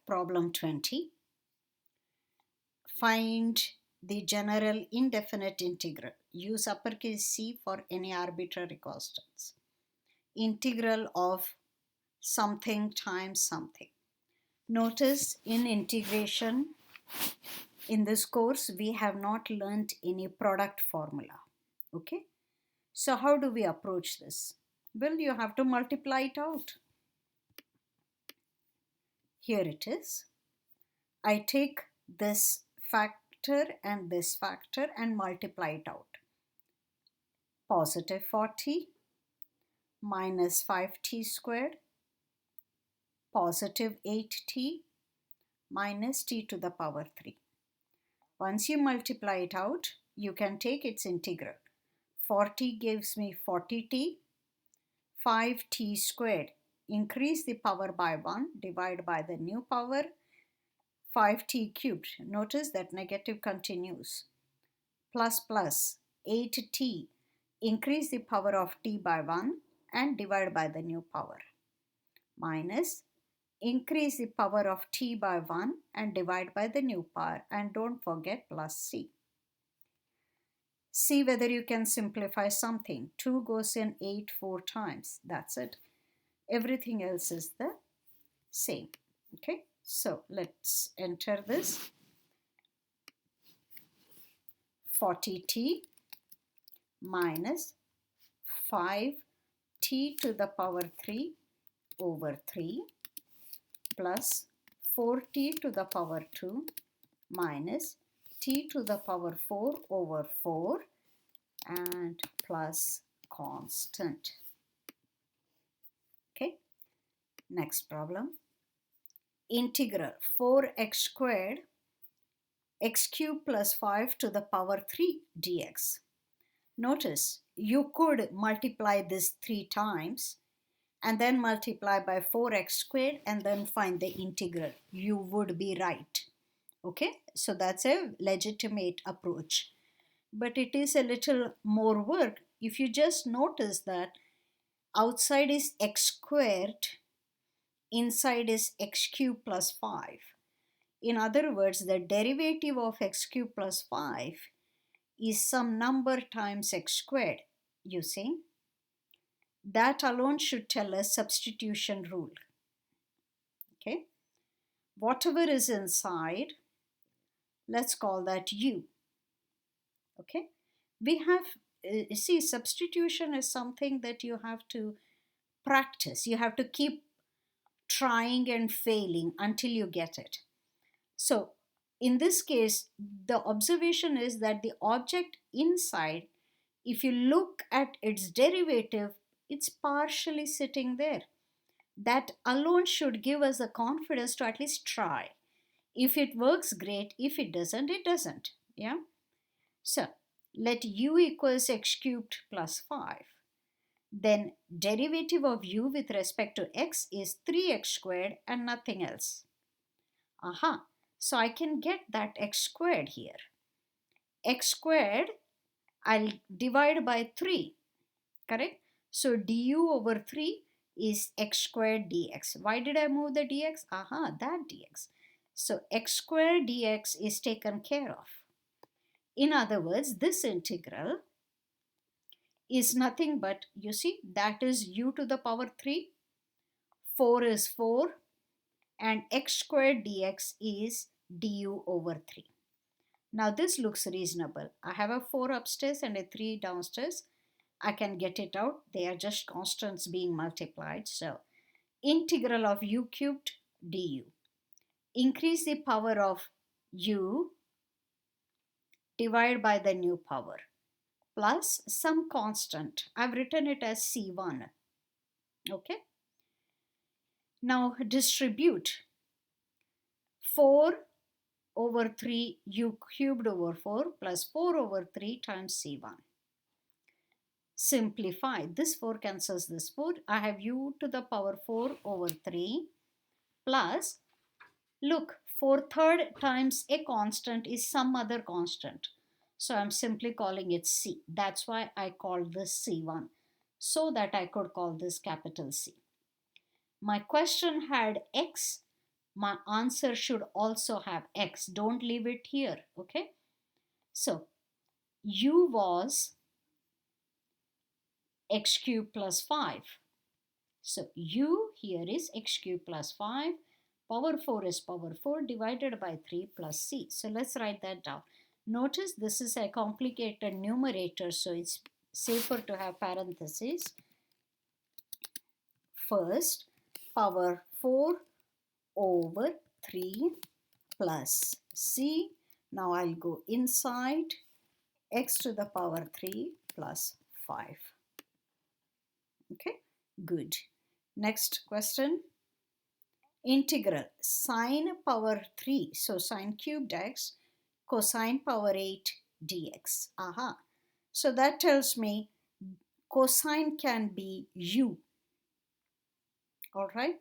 Problem 20. Find the general indefinite integral. Use uppercase C for any arbitrary constants. Integral of something times something. Notice in integration, in this course, we have not learnt any product formula. Okay? So how do we approach this? Well, you have to multiply it out. Here it is. I take this factor and this factor and multiply it out. Positive 40 minus 5t squared, positive 8t minus t to the power 3. Once you multiply it out, you can take its integral. 40 gives me 40t, 5t squared, increase the power by 1, divide by the new power, 5t cubed. Notice that negative continues. Plus 8t, increase the power of t by 1 and divide by the new power. Minus, increase the power of t by 1 and divide by the new power, and don't forget plus c. See whether you can simplify something. 2 goes in 8 4 times. That's it. Everything else is the same. Okay, so let's enter this. 40t minus 5t to the power 3 over 3 plus 4t to the power 2 minus t to the power 4 over 4 and plus constant. Okay, next problem. Integral 4x squared x cubed plus 5 to the power 3 dx. Notice you could multiply this 3 times and then multiply by 4x squared and then find the integral. You would be right. Okay, so that's a legitimate approach. But it is a little more work if you just notice that outside is x squared, inside is x cubed plus 5. In other words, the derivative of x cubed plus 5 is some number times x squared, you see. That alone should tell us substitution rule. Okay, whatever is inside, let's call that u. Okay, we have, see, substitution is something that you have to practice. You have to keep trying and failing until you get it. So in this case, the observation is that the object inside, if you look at its derivative, it's partially sitting there. That alone should give us the confidence to at least try. If it works, great. If it doesn't, it doesn't. Yeah. So let u equals x cubed plus 5. Then derivative of u with respect to x is 3x squared and nothing else. Aha. So I can get that x squared here. X squared, I'll divide by 3. Correct? So du over 3 is x squared dx. Why did I move the dx? Aha, that dx. So x squared dx is taken care of. In other words, this integral is nothing but, you see, that is u to the power 3. 4 is 4 and x squared dx is du over 3. Now this looks reasonable. I have a 4 upstairs and a 3 downstairs. I can get it out. They are just constants being multiplied. So integral of u cubed du. Increase the power of u, divide by the new power, plus some constant. I've written it as C1. Okay. Now distribute 4 over 3 u cubed over 4 plus 4 over 3 times C1. Simplify. This 4 cancels this 4. I have u to the power 4 over 3 plus, look, 4/3 times a constant is some other constant. So I'm simply calling it C. That's why I called this C1, so that I could call this capital C. My question had x My answer should also have x. Don't leave it here, okay? So u was x cubed plus 5. So u here is x cubed plus 5. Power 4 is power 4 divided by 3 plus c. So let's write that down. Notice this is a complicated numerator, so it's safer to have parentheses. First, power 4 over 3 plus c. Now I'll go inside x to the power 3 plus 5. Okay, good. Next question. Integral sine power 3, so sine cubed x, cosine power 8 dx. Aha. So that tells me cosine can be u. All right.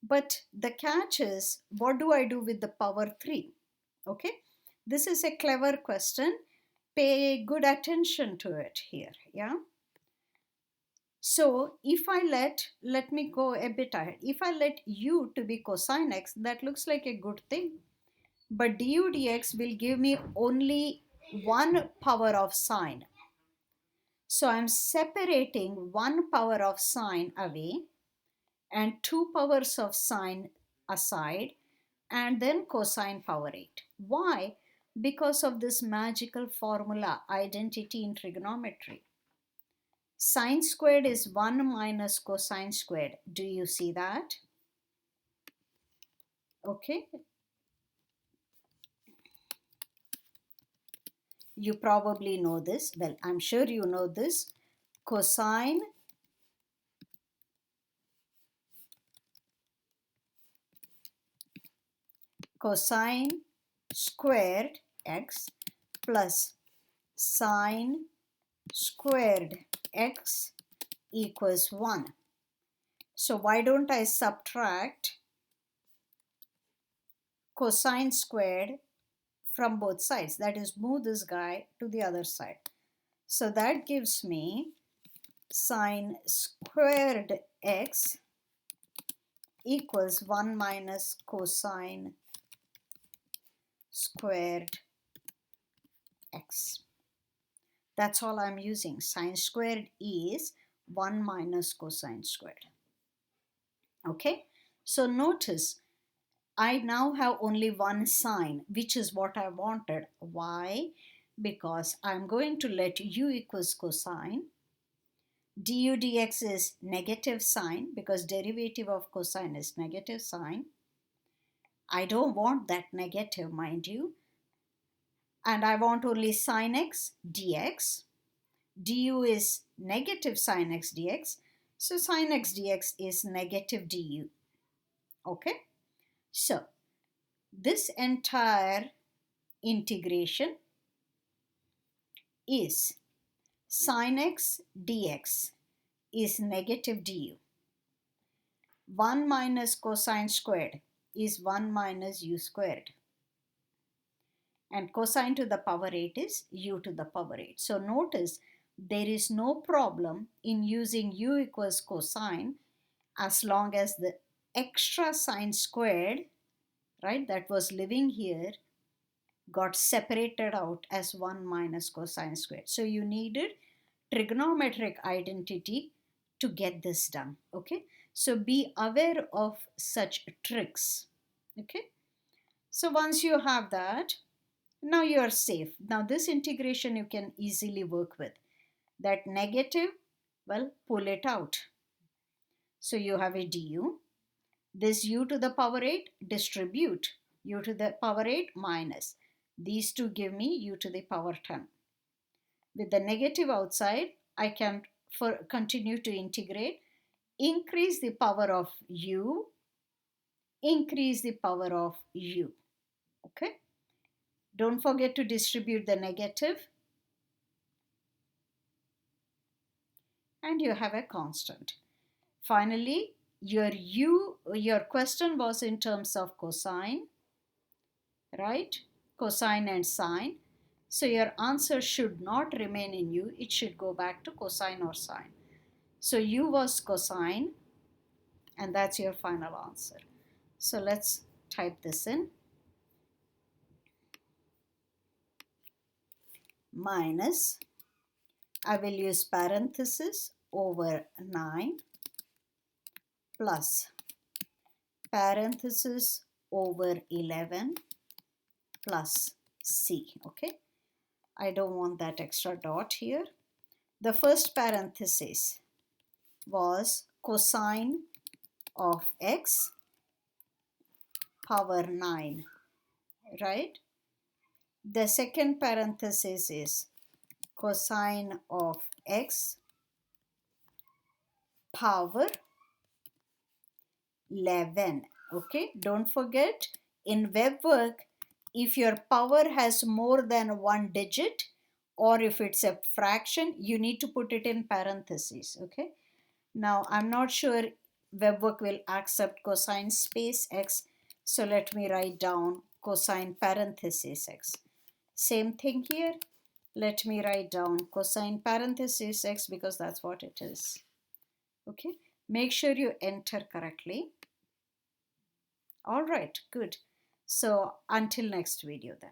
But the catch is, what do I do with the power 3? Okay. This is a clever question. Pay good attention to it here. Yeah. So if I let me go a bit ahead. If I let u to be cosine x, that looks like a good thing. But du dx will give me only one power of sine. So I'm separating one power of sine away and two powers of sine aside, and then cosine power 8. Why? Because of this magical formula, identity in trigonometry. Sine squared is 1 minus cosine squared. Do you see that? Okay. You probably know this. Well, I'm sure you know this. Cosine squared x plus sine squared x equals 1. So why don't I subtract cosine squared from both sides? That is, move this guy to the other side. So that gives me sine squared x equals 1 minus cosine squared x. That's all I'm using. Sine squared is 1 minus cosine squared. Okay, so notice I now have only one sine, which is what I wanted. Why? Because I'm going to let u equals cosine. Du dx is negative sine, because derivative of cosine is negative sine. I don't want that negative, mind you. And I want only sine x dx. Du is negative sine x dx. So sine x dx is negative du. Okay. So this entire integration is sine x dx is negative du. 1 minus cosine squared is 1 minus u squared. And cosine to the power 8 is u to the power 8. So notice there is no problem in using u equals cosine as long as the extra sine squared, right, that was living here got separated out as 1 minus cosine squared. So you needed trigonometric identity to get this done. Okay, so be aware of such tricks. Okay, so once you have that, now you are safe. Now this integration you can easily work with. That negative, well, pull it out. So you have a du. This u to the power 8, distribute. U to the power 8 minus. These two give me u to the power 10. With the negative outside, I can continue to integrate. Increase the power of u. Increase the power of u. Okay. Don't forget to distribute the negative. And you have a constant. Finally, your question was in terms of cosine, right? Cosine and sine. So your answer should not remain in u. It should go back to cosine or sine. So u was cosine, and that's your final answer. So let's type this in. Minus, I will use parenthesis over 9 plus parenthesis over 11 plus c. Okay, I don't want that extra dot here. The first parenthesis was cosine of x power 9, right? The second parenthesis is cosine of x power 11. Okay, don't forget, in web work, if your power has more than one digit or if it's a fraction, you need to put it in parentheses. Okay, now I'm not sure web work will accept cosine space x, so let me write down cosine parenthesis x. Same thing here, let me write down cosine parenthesis x because that's what it is. Okay, make sure you enter correctly. All right, good. So until next video then.